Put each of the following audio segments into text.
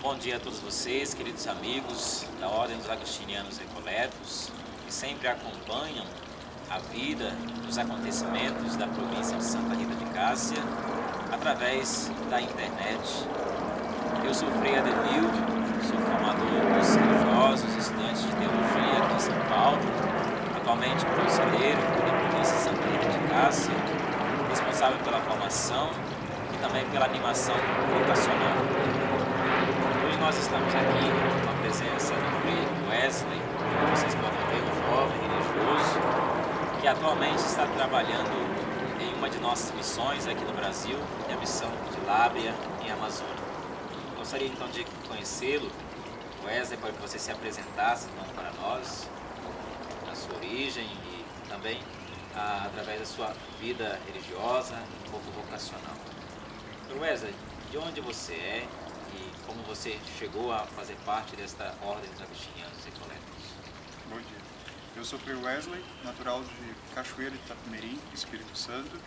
Bom dia a todos vocês, queridos amigos da Ordem dos Agostinianos Recoletos, que sempre acompanham a vida, os acontecimentos da província de Santa Rita de Cássia através da internet. Eu sou Frei Ademildo, sou formador dos religiosos, estudantes de teologia aqui em São Paulo, atualmente conselheiro da província de Santa Rita de Cássia, responsável pela formação e também pela animação vocacional. Hoje nós estamos aqui com a presença do Frei Wesley, como vocês podem ver, um jovem religioso que atualmente está trabalhando em uma de nossas missões aqui no Brasil, que é a missão de Lábrea, em Amazônia. Gostaria então de conhecê-lo, Wesley, para que você se apresentasse então para nós, a sua origem e também através da sua vida religiosa e um pouco vocacional. Wesley, de onde você é e como você chegou a fazer parte desta Ordem dos Agostinianos Recoletos? Bom dia. Eu sou Frei Wesley, natural de Cachoeira de Itapemirim, Espírito Santo,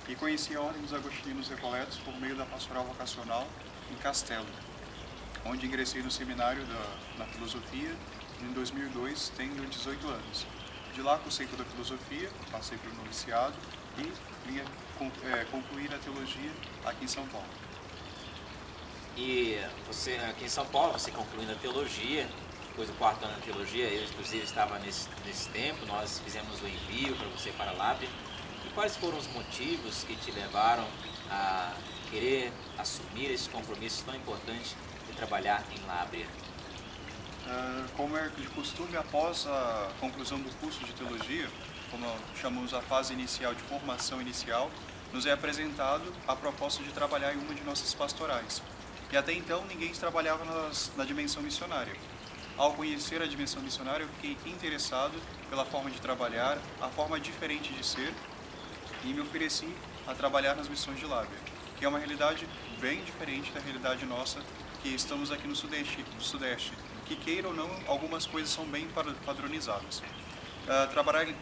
e conheci a Ordem dos Agostinianos Recoletos por meio da pastoral vocacional em Castelo, onde ingressei no seminário na filosofia em 2002, tendo 18 anos. De lá cursei toda a filosofia, passei pelo noviciado e vim concluir a teologia aqui em São Paulo. E você, aqui em São Paulo, você concluindo a teologia, depois do quarto ano de teologia, eu inclusive estava nesse tempo, nós fizemos o envio para você para a Lábrea. E quais foram os motivos que te levaram a querer assumir esse compromisso tão importante de trabalhar em Lábrea? Como é de costume, após a conclusão do curso de teologia, como chamamos a fase inicial de formação inicial, nos é apresentado a proposta de trabalhar em uma de nossas pastorais. E até então ninguém trabalhava na dimensão missionária. Ao conhecer a dimensão missionária, eu fiquei interessado pela forma de trabalhar, a forma diferente de ser, e me ofereci a trabalhar nas missões de Lábrea, que é uma realidade bem diferente da realidade nossa, que estamos aqui no Sudeste, que queira ou não, algumas coisas são bem padronizadas.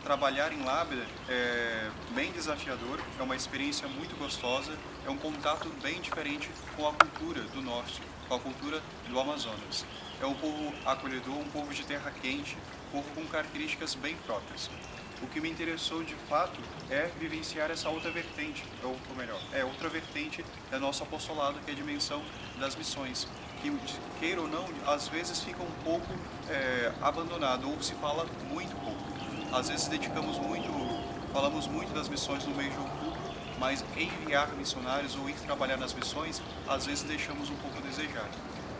Trabalhar em Lábrea é bem desafiador, é uma experiência muito gostosa, é um contato bem diferente com a cultura do Norte, com a cultura do Amazonas. É um povo acolhedor, um povo de terra quente, um povo com características bem próprias. O que me interessou de fato é vivenciar essa outra vertente, ou melhor, outra vertente da nosso apostolado, que é a dimensão das missões, que, queira ou não, às vezes fica um pouco abandonado, ou se fala muito pouco. Às vezes falamos muito das missões no meio de um culto, mas enviar missionários ou ir trabalhar nas missões, às vezes deixamos um pouco a desejar.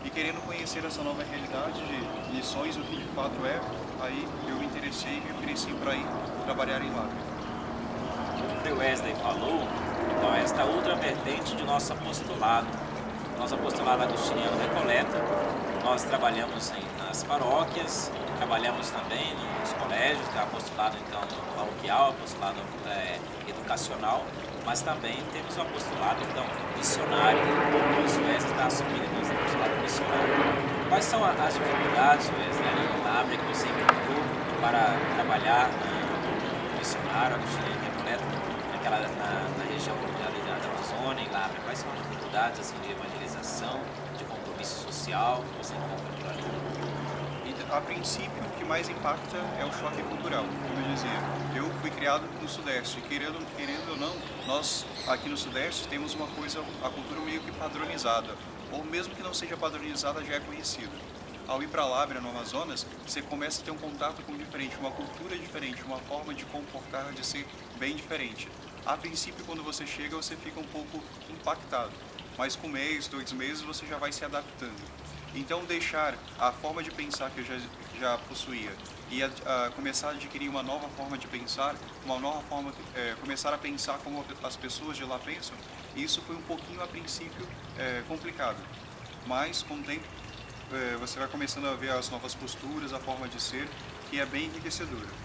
E querendo conhecer essa nova realidade de missões, o que de fato é, aí eu me interessei e me ofereci para ir trabalhar em Lábrea. Como o Frei Wesley falou, então esta outra vertente de nosso apostolado agostiniano Recoleto, nós trabalhamos nas paróquias, trabalhamos também nos colégios, que é apostolado então paroquial, apostolado educacional, mas também temos o apostolado então missionário. O Wesley está assumindo então, esse apostolado missionário. Quais são as dificuldades, Wesley, em Lábrea, que você encontrou para trabalhar no missionário agostiniano Recoleto na região da Amazônia, em Lábrea? Quais são as dificuldades assim, de evangelização, de compromisso social que você encontra por ali? A princípio, o que mais impacta é o choque cultural. Como eu dizia, eu fui criado no Sudeste, querendo ou não, nós aqui no Sudeste temos uma coisa, a cultura meio que padronizada, ou mesmo que não seja padronizada, já é conhecida. Ao ir para Lábrea, no Amazonas, você começa a ter um contato com diferente, uma cultura diferente, uma forma de comportar, de ser bem diferente. A princípio, quando você chega, você fica um pouco impactado, mas com 2 meses você já vai se adaptando. Então, deixar a forma de pensar que eu já possuía e começar a adquirir uma nova forma de pensar, uma nova forma, começar a pensar como as pessoas de lá pensam, isso foi um pouquinho, a princípio, complicado. Mas, com o tempo, você vai começando a ver as novas posturas, a forma de ser, que é bem enriquecedora.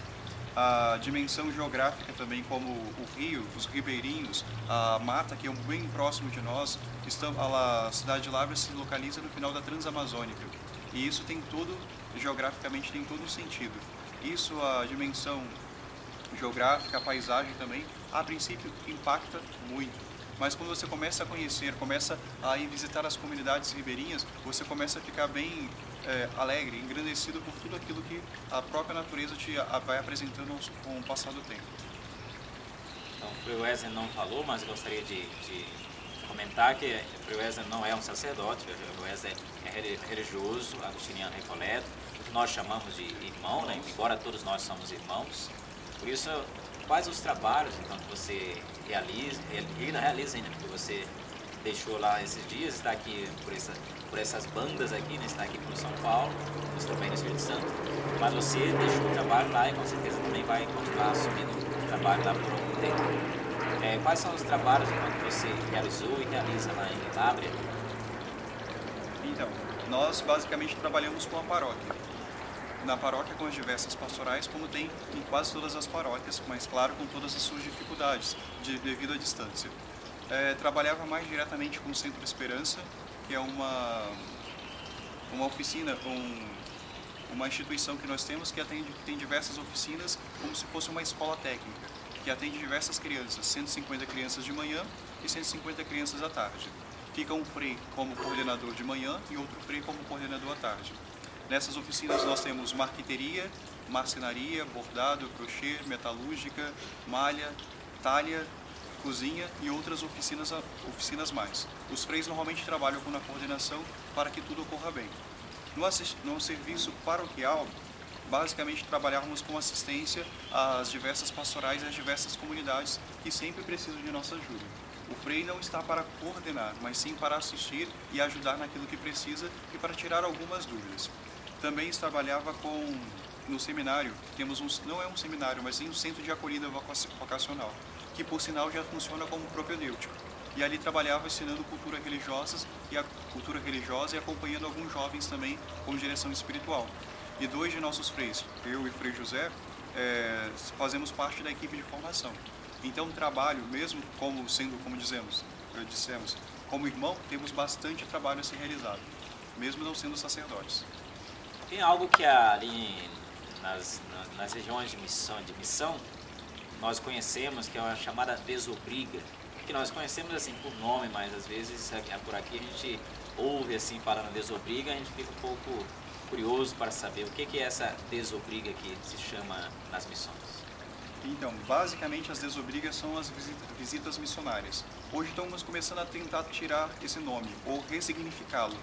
A dimensão geográfica também, como o rio, os ribeirinhos, a mata, que é bem próximo de nós. A cidade de Lábrea se localiza no final da Transamazônica. E isso geograficamente tem todo o sentido. Isso, a dimensão geográfica, a paisagem também, a princípio impacta muito. Mas quando você começa a conhecer, começa a ir visitar as comunidades ribeirinhas, você começa a ficar bem alegre, engrandecido por tudo aquilo que a própria natureza te vai apresentando com o passar do tempo. Então, o Frei Wesley não falou, mas gostaria de comentar que o Frei Wesley não é um sacerdote, o Frei Wesley é religioso, agostiniano recoleto, o que nós chamamos de irmão, né? Embora todos nós somos irmãos. Por isso, quais os trabalhos então, que você realiza ainda, porque você deixou lá esses dias, está aqui por essas bandas aqui, né? Está aqui por São Paulo, você também no Espírito Santo, mas você deixou o trabalho lá e com certeza também vai continuar assumindo o trabalho lá por algum tempo. Quais são os trabalhos então, que você realizou e realiza lá em Lábrea? Então, nós basicamente trabalhamos com a paróquia. Na paróquia com as diversas pastorais, como tem em quase todas as paróquias, mas claro, com todas as suas dificuldades devido à distância. Trabalhava mais diretamente com o Centro Esperança, que é uma oficina, uma instituição que nós temos que tem diversas oficinas, como se fosse uma escola técnica, que atende diversas crianças, 150 crianças de manhã e 150 crianças à tarde. Fica um frei como coordenador de manhã e outro frei como coordenador à tarde. Nessas oficinas nós temos marqueteria, marcenaria, bordado, crochê, metalúrgica, malha, talha, cozinha e outras oficinas mais. Os freis normalmente trabalham na coordenação para que tudo ocorra bem. No serviço paroquial, basicamente trabalhávamos com assistência às diversas pastorais e às diversas comunidades que sempre precisam de nossa ajuda. O frei não está para coordenar, mas sim para assistir e ajudar naquilo que precisa e para tirar algumas dúvidas. Também trabalhava no seminário, não é um seminário, mas sim um centro de acolhida vocacional, que por sinal já funciona como propedêutico. E ali trabalhava ensinando cultura religiosa e acompanhando alguns jovens também com direção espiritual. E 2 de nossos freis, eu e o Frei José, fazemos parte da equipe de formação. Então o trabalho, mesmo como dissemos, como irmão, temos bastante trabalho a ser realizado, mesmo não sendo sacerdotes. Tem algo que ali nas regiões de missão nós conhecemos, que é uma chamada desobriga, que nós conhecemos assim por nome, mas às vezes por aqui a gente ouve assim falando desobriga, a gente fica um pouco curioso para saber o que é essa desobriga que se chama nas missões. Então, basicamente as desobrigas são as visitas missionárias. Hoje estamos começando a tentar tirar esse nome, ou ressignificá-lo,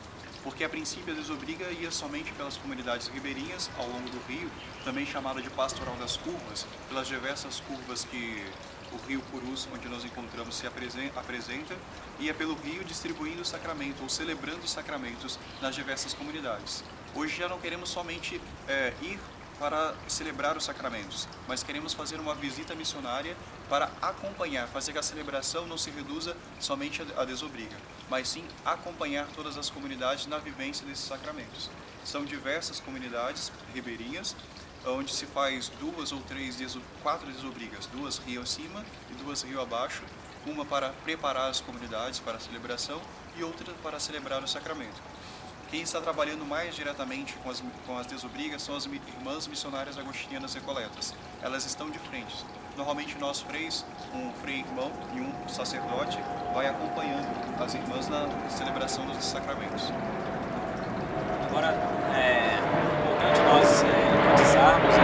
porque a princípio a desobriga ia somente pelas comunidades ribeirinhas ao longo do rio, também chamada de pastoral das curvas, pelas diversas curvas que o rio Purus, onde nós encontramos, se apresenta, ia pelo rio distribuindo o sacramento, ou celebrando os sacramentos nas diversas comunidades. Hoje já não queremos somente ir para celebrar os sacramentos, mas queremos fazer uma visita missionária para acompanhar, fazer que a celebração não se reduza somente à desobriga, mas sim acompanhar todas as comunidades na vivência desses sacramentos. São diversas comunidades ribeirinhas, onde se faz 2 ou 4 desobrigas, 2 rio acima e 2 rio abaixo, uma para preparar as comunidades para a celebração e outra para celebrar o sacramento. Quem está trabalhando mais diretamente com as desobrigas são as irmãs missionárias agostinianas recoletas. Elas estão de frente. Normalmente nós freis, um frei irmão e um sacerdote, vai acompanhando as irmãs na celebração dos sacramentos. Agora, é importante nós enfatizarmos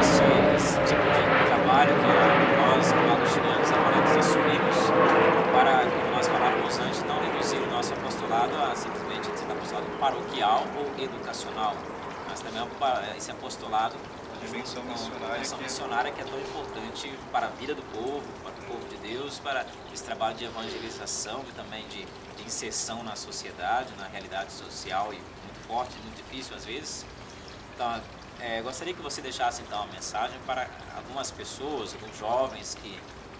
esse tipo de trabalho que nós, como agostinianos recoletos, assumimos para, como nós falávamos antes, não reduzir o nosso apostolado a simplesmente ser apostolado paroquial ou educacional, mas também esse apostolado dimensão missionária que é tão importante para a vida do povo, para o povo de Deus, para esse trabalho de evangelização e também de inserção na sociedade, na realidade social e muito forte, muito difícil às vezes. Então, gostaria que você deixasse então uma mensagem para algumas pessoas, alguns jovens que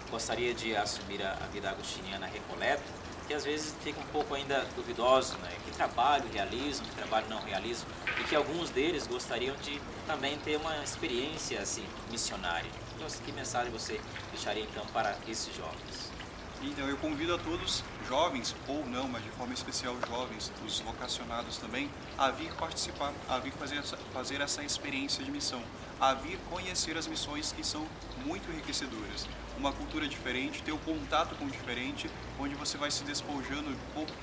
gostariam de assumir a vida agostiniana recoleta, que às vezes ficam um pouco ainda duvidosos, né? Que trabalho realizam, que trabalho não realizam, e que alguns deles gostariam de também ter uma experiência assim missionária. Então, que mensagem você deixaria então para esses jovens? Então eu convido a todos, jovens ou não, mas de forma especial jovens, os vocacionados também, a vir participar, a vir fazer essa experiência de missão, a vir conhecer as missões que são muito enriquecedoras. Uma cultura diferente, ter o contato com o diferente, onde você vai se despojando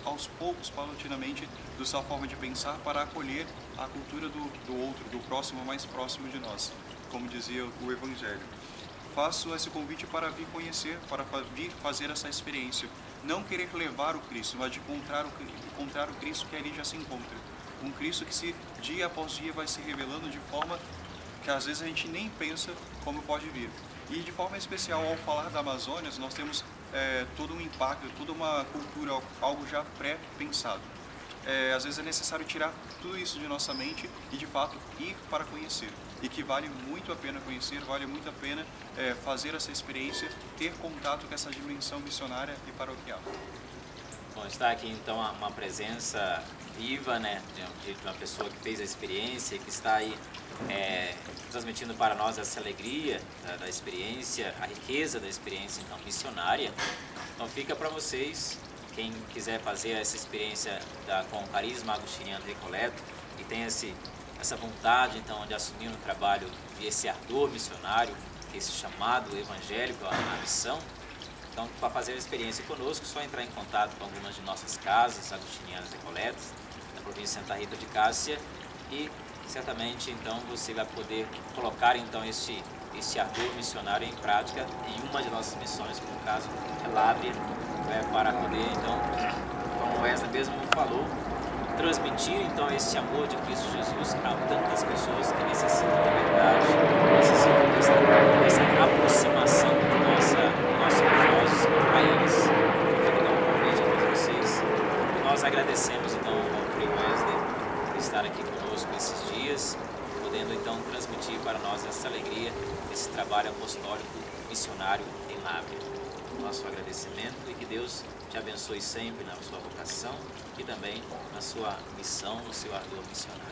aos poucos, paulatinamente, da sua forma de pensar para acolher a cultura do outro, do próximo, mais próximo de nós, como dizia o Evangelho. Faço esse convite para vir conhecer, para vir fazer essa experiência. Não querer levar o Cristo, mas de encontrar o Cristo que ali já se encontra. Um Cristo que dia após dia vai se revelando de forma que às vezes a gente nem pensa como pode vir. E de forma especial, ao falar da Amazônia, nós temos todo um impacto, toda uma cultura, algo já pré-pensado. Às vezes é necessário tirar tudo isso de nossa mente e de fato ir para conhecer. E que vale muito a pena conhecer, vale muito a pena fazer essa experiência, ter contato com essa dimensão missionária e paroquial. Bom, está aqui então uma presença viva, né, de uma pessoa que fez a experiência e que está aí transmitindo para nós essa alegria da experiência, a riqueza da experiência então missionária. Então fica para vocês, quem quiser fazer essa experiência com o carisma agostiniano Recoleto e tem essa vontade então de assumir um trabalho e esse ardor missionário, esse chamado evangélico à missão. Então, para fazer a experiência conosco, é só entrar em contato com algumas de nossas casas agostinianas recoletas, na província de Santa Rita de Cássia, e certamente então você vai poder colocar então esse ardor missionário em prática em uma de nossas missões, que no caso é Lábrea, para poder então, como o Wesley mesmo falou, transmitir então esse amor de Cristo Jesus a tantas pessoas que necessitam de verdade, necessitam dessa aproximação de nossos religiosos a eles. Fica então um convite a todos vocês. Nós agradecemos então ao Frei Wesley por estar aqui conosco esses dias, podendo então transmitir para nós essa alegria, esse trabalho apostólico missionário em Lábrea. Nosso agradecimento e que Deus te abençoe sempre na sua vocação e também na sua missão, no seu ardor missionário.